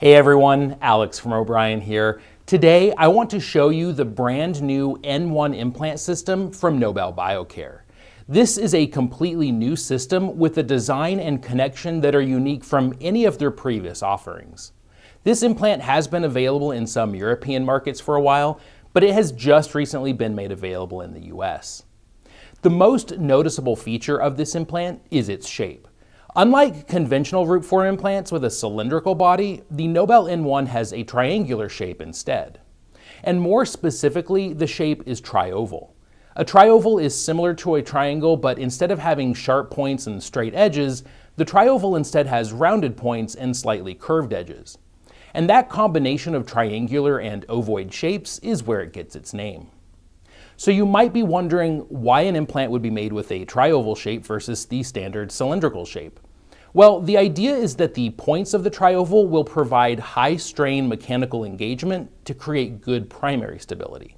Hey everyone, Alex from O'Brien here. Today I want to show you the brand new N1 implant system from Nobel Biocare. This is a completely new system with a design and connection that are unique from any of their previous offerings. This implant has been available in some European markets for a while, but it has just recently been made available in the US. The most noticeable feature of this implant is its shape. Unlike conventional root 4 implants with a cylindrical body, the Nobel N1 has a triangular shape instead. And more specifically, the shape is trioval. A trioval is similar to a triangle, but instead of having sharp points and straight edges, the trioval instead has rounded points and slightly curved edges. And that combination of triangular and ovoid shapes is where it gets its name. So you might be wondering why an implant would be made with a trioval shape versus the standard cylindrical shape. Well, the idea is that the points of the trioval will provide high strain mechanical engagement to create good primary stability.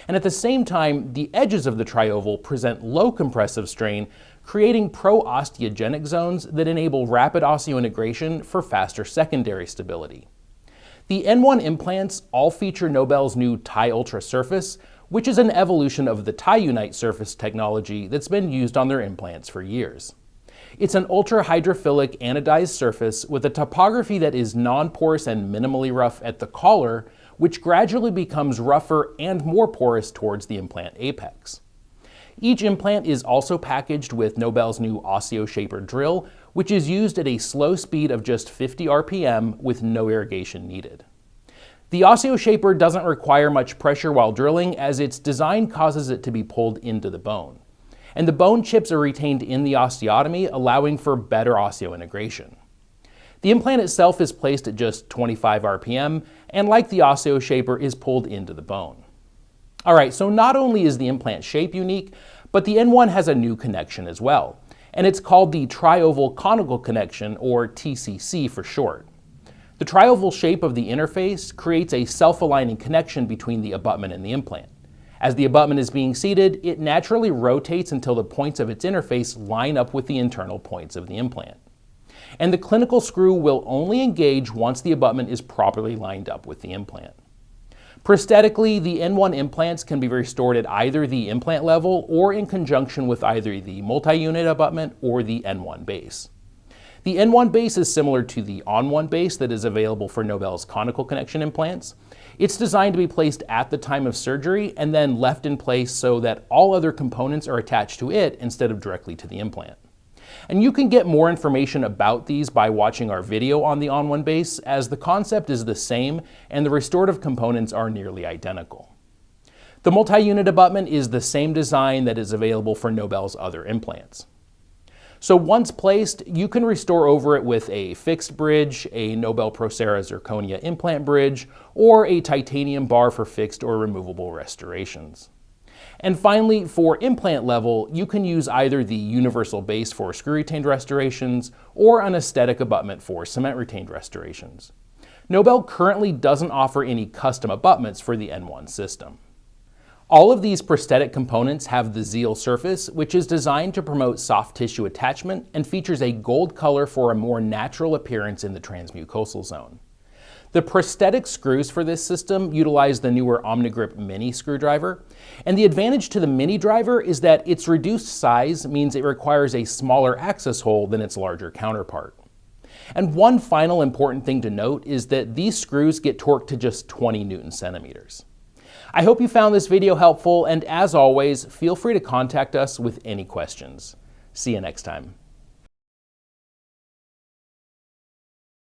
And at the same time, the edges of the trioval present low compressive strain, creating pro-osteogenic zones that enable rapid osseointegration for faster secondary stability. The N1 implants all feature Nobel's new TiUltra surface, which is an evolution of the TiUnite surface technology that's been used on their implants for years. It's an ultra-hydrophilic anodized surface with a topography that is non-porous and minimally rough at the collar, which gradually becomes rougher and more porous towards the implant apex. Each implant is also packaged with Nobel's new OsseoShaper drill, which is used at a slow speed of just 50 RPM with no irrigation needed. The OsseoShaper doesn't require much pressure while drilling, as its design causes it to be pulled into the bone. And the bone chips are retained in the osteotomy, allowing for better osseointegration. The implant itself is placed at just 25 RPM, and like the OsseoShaper, is pulled into the bone. Alright, so not only is the implant shape unique, but the N1 has a new connection as well, and it's called the trioval conical connection, or TCC for short. The trioval shape of the interface creates a self-aligning connection between the abutment and the implant. As the abutment is being seated, it naturally rotates until the points of its interface line up with the internal points of the implant. And the clinical screw will only engage once the abutment is properly lined up with the implant. Prosthetically, the N1 implants can be restored at either the implant level or in conjunction with either the multi-unit abutment or the N1 base. The N1 base is similar to the On1 base that is available for Nobel's conical connection implants. It's designed to be placed at the time of surgery and then left in place so that all other components are attached to it instead of directly to the implant. And you can get more information about these by watching our video on the On1 base, as the concept is the same and the restorative components are nearly identical. The multi-unit abutment is the same design that is available for Nobel's other implants. So once placed, you can restore over it with a fixed bridge, a NobelProcera Zirconia Implant bridge, or a titanium bar for fixed or removable restorations. And finally, for implant level, you can use either the universal base for screw-retained restorations or an aesthetic abutment for cement-retained restorations. Nobel currently doesn't offer any custom abutments for the N1 system. All of these prosthetic components have the Zeal surface, which is designed to promote soft tissue attachment and features a gold color for a more natural appearance in the transmucosal zone. The prosthetic screws for this system utilize the newer OmniGrip Mini screwdriver, and the advantage to the Mini driver is that its reduced size means it requires a smaller access hole than its larger counterpart. And one final important thing to note is that these screws get torqued to just 20 Newton centimeters. I hope you found this video helpful, and as always, feel free to contact us with any questions. See you next time.